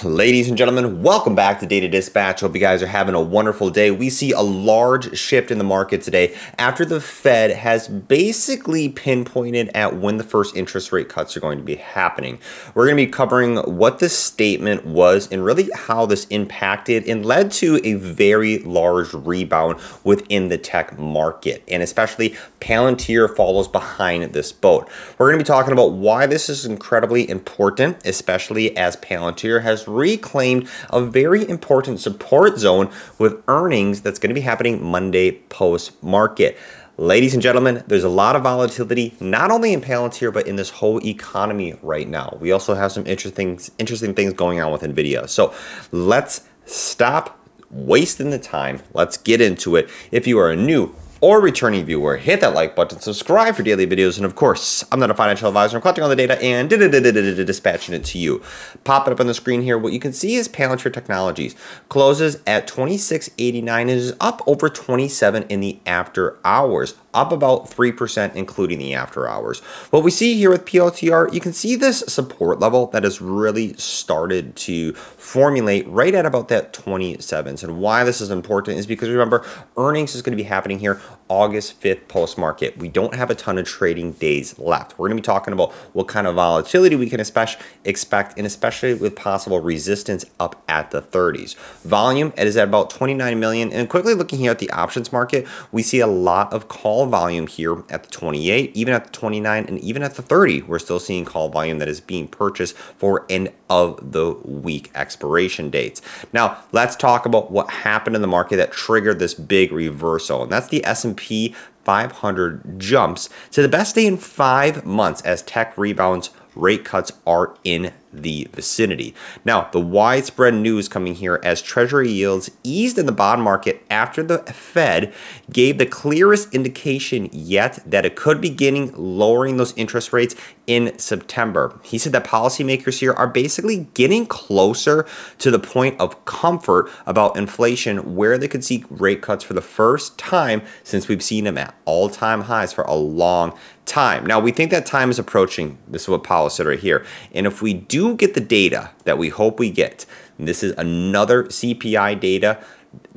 Ladies and gentlemen, welcome back to Data Dispatch. Hope you guys are having a wonderful day. We see a large shift in the market today after the Fed has basically pinpointed at when the first interest rate cuts are going to be happening. We're going to be covering what this statement was and really how this impacted and led to a very large rebound within the tech market. And especially Palantir follows behind this boat. We're going to be talking about why this is incredibly important, especially as Palantir has reclaimed a very important support zone with earnings that's going to be happening Monday post-market. Ladies and gentlemen, there's a lot of volatility, not only in Palantir, but in this whole economy right now. We also have some interesting things going on with NVIDIA. So let's stop wasting the time. Let's get into it. If you are a new or returning viewer, hit that like button, subscribe for daily videos, and of course, I'm not a financial advisor. I'm collecting all the data and dispatching it to you. Pop it up on the screen here. What you can see is Palantir Technologies closes at 26.89 and is up over 27 in the after hours, up about 3% including the after hours. What we see here with PLTR, you can see this support level that has really started to formulate right at about that 27s. And why this is important is because remember, earnings is going to be happening here August 5th post-market. We don't have a ton of trading days left. We're going to be talking about what kind of volatility we can expect, and especially with possible resistance up at the 30s. Volume, it is at about 29 million. And quickly looking here at the options market, we see a lot of call volume here at the 28, even at the 29, and even at the 30. We're still seeing call volume that is being purchased for end of the week expiration dates. Now, let's talk about what happened in the market that triggered this big reversal, and that's the S&P 500 jumps to the best day in 5 months as tech rebounds. Rate cuts are in the vicinity. Now, the widespread news coming here as Treasury yields eased in the bond market after the Fed gave the clearest indication yet that it could begin lowering those interest rates in September. He said that policymakers here are basically getting closer to the point of comfort about inflation, where they could see rate cuts for the first time since we've seen them at all-time highs for a long time. Now, we think that time is approaching. This is what Powell said right here. And if we do get the data that we hope we get, this is another CPI data,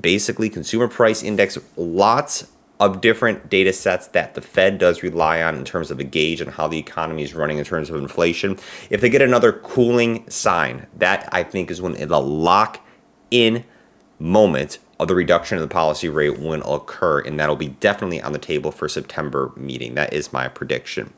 basically consumer price index, lots of different data sets that the Fed does rely on in terms of a gauge and how the economy is running in terms of inflation. If they get another cooling sign, that I think is when it'll lock in moment of the reduction of the policy rate will occur, and that'll be definitely on the table for September meeting. That is my prediction.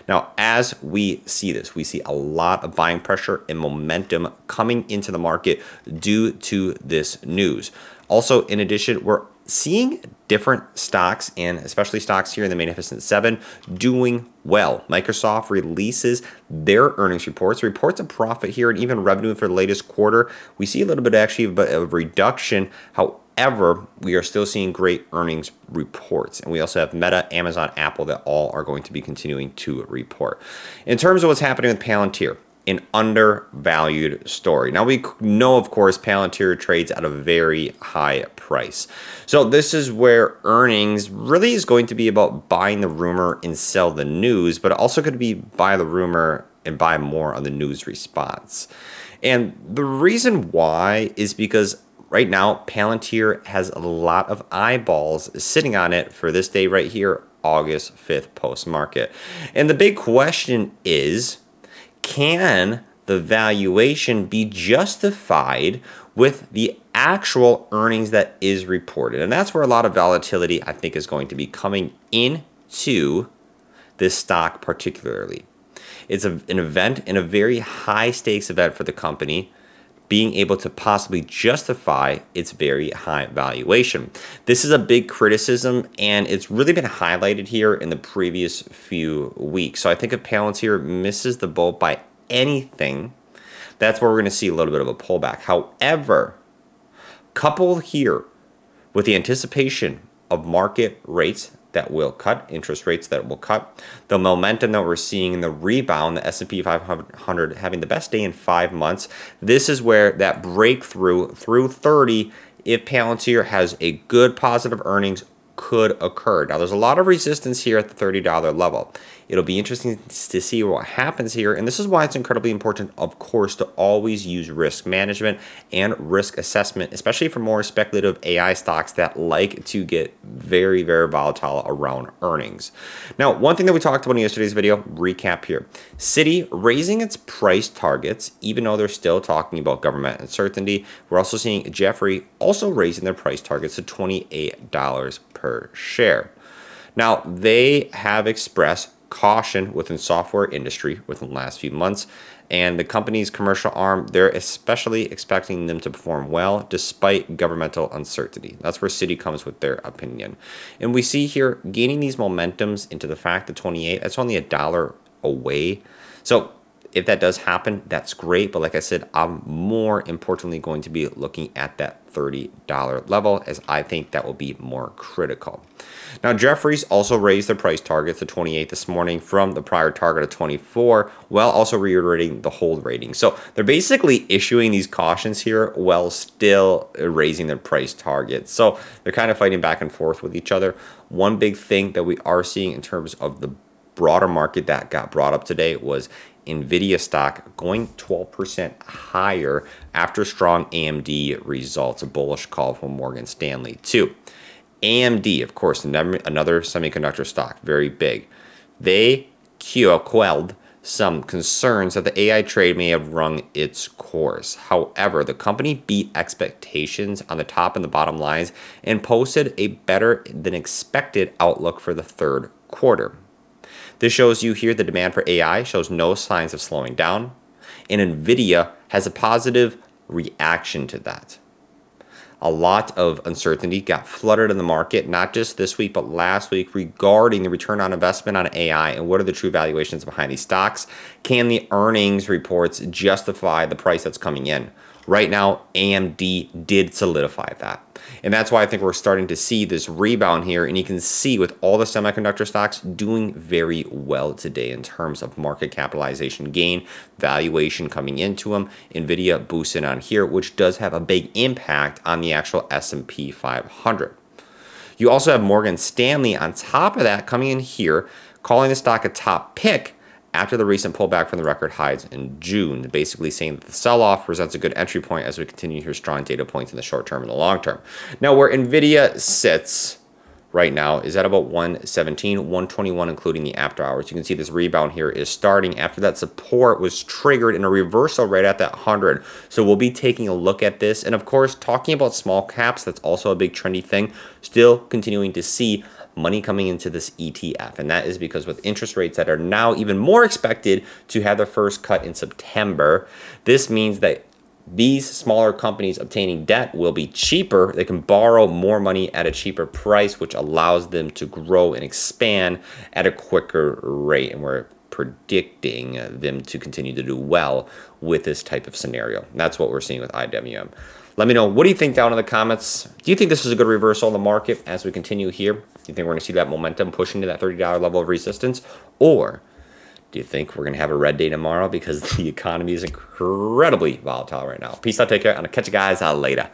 Now, as we see this, we see a lot of buying pressure and momentum coming into the market due to this news. Also, in addition, we're seeing different stocks, and especially stocks here in the Magnificent Seven, doing well. Microsoft releases their earnings reports a profit here, and even revenue for the latest quarter. We see a little bit actually of a reduction. However, we are still seeing great earnings reports. And we also have Meta, Amazon, Apple that all are going to be continuing to report. In terms of what's happening with Palantir, an undervalued story. Now, we know, of course, Palantir trades at a very high price. So this is where earnings really is going to be about buying the rumor and sell the news, but also going to be buy the rumor and buy more on the news response. And the reason why is because right now, Palantir has a lot of eyeballs sitting on it for this day right here, August 5th post-market. And the big question is, can the valuation be justified with the actual earnings that is reported? And that's where a lot of volatility, I think, is going to be coming into this stock particularly. It's an event and a very high stakes event for the company, being able to possibly justify its very high valuation. This is a big criticism, and it's really been highlighted here in the previous few weeks. So I think if Palantir misses the boat by anything, that's where we're going to see a little bit of a pullback. However, coupled here with the anticipation of market rates that will cut, interest rates that will cut, the momentum that we're seeing in the rebound, the S&P 500 having the best day in 5 months, this is where that breakthrough through 30, if Palantir has a good positive earnings, could occur. Now, there's a lot of resistance here at the $30 level. It'll be interesting to see what happens here. And this is why it's incredibly important, of course, to always use risk management and risk assessment, especially for more speculative AI stocks that like to get very, very volatile around earnings. Now, one thing that we talked about in yesterday's video, recap here. Citi raising its price targets, even though they're still talking about government uncertainty. We're also seeing Jeffrey also raising their price targets to $28 per share. Now, they have expressed caution within software industry within the last few months, and the company's commercial arm, they're especially expecting them to perform well despite governmental uncertainty. That's where Citi comes with their opinion. And we see here gaining these momentums into the fact that 28, that's only $1 away. So if that does happen, that's great. But like I said, I'm more importantly going to be looking at that $30 level, as I think that will be more critical. Now, Jefferies also raised their price target to 28 this morning from the prior target of 24, while also reiterating the hold rating. So they're basically issuing these cautions here while still raising their price target. So they're kind of fighting back and forth with each other. One big thing that we are seeing in terms of the broader market that got brought up today was NVIDIA stock going 12% higher after strong AMD results, a bullish call from Morgan Stanley too. AMD, of course, another semiconductor stock, very big. They quelled some concerns that the AI trade may have run its course. However, the company beat expectations on the top and the bottom lines and posted a better than expected outlook for the third quarter. This shows you here the demand for AI shows no signs of slowing down, and NVIDIA has a positive reaction to that. A lot of uncertainty got flooded in the market, not just this week, but last week, regarding the return on investment on AI and what are the true valuations behind these stocks. Can the earnings reports justify the price that's coming in? Right now, AMD did solidify that. And that's why I think we're starting to see this rebound here. And you can see with all the semiconductor stocks doing very well today in terms of market capitalization gain, valuation coming into them. NVIDIA boosting on here, which does have a big impact on the actual S&P 500. You also have Morgan Stanley on top of that coming in here, calling the stock a top pick after the recent pullback from the record highs in June, basically saying that the sell-off presents a good entry point as we continue to hear strong data points in the short term and the long term. Now, where NVIDIA sits right now is at about 117, 121, including the after hours. You can see this rebound here is starting after that support was triggered in a reversal right at that 100. So we'll be taking a look at this. And of course, talking about small caps, that's also a big trendy thing. Still continuing to see money coming into this ETF, and that is because with interest rates that are now even more expected to have their first cut in September, this means that these smaller companies obtaining debt will be cheaper. They can borrow more money at a cheaper price, which allows them to grow and expand at a quicker rate, and we're predicting them to continue to do well with this type of scenario. And that's what we're seeing with IWM. Let me know, what do you think down in the comments? Do you think this is a good reversal in the market as we continue here? Do you think we're going to see that momentum pushing to that $30 level of resistance? Or do you think we're going to have a red day tomorrow because the economy is incredibly volatile right now? Peace out, take care, and I'll catch you guys later.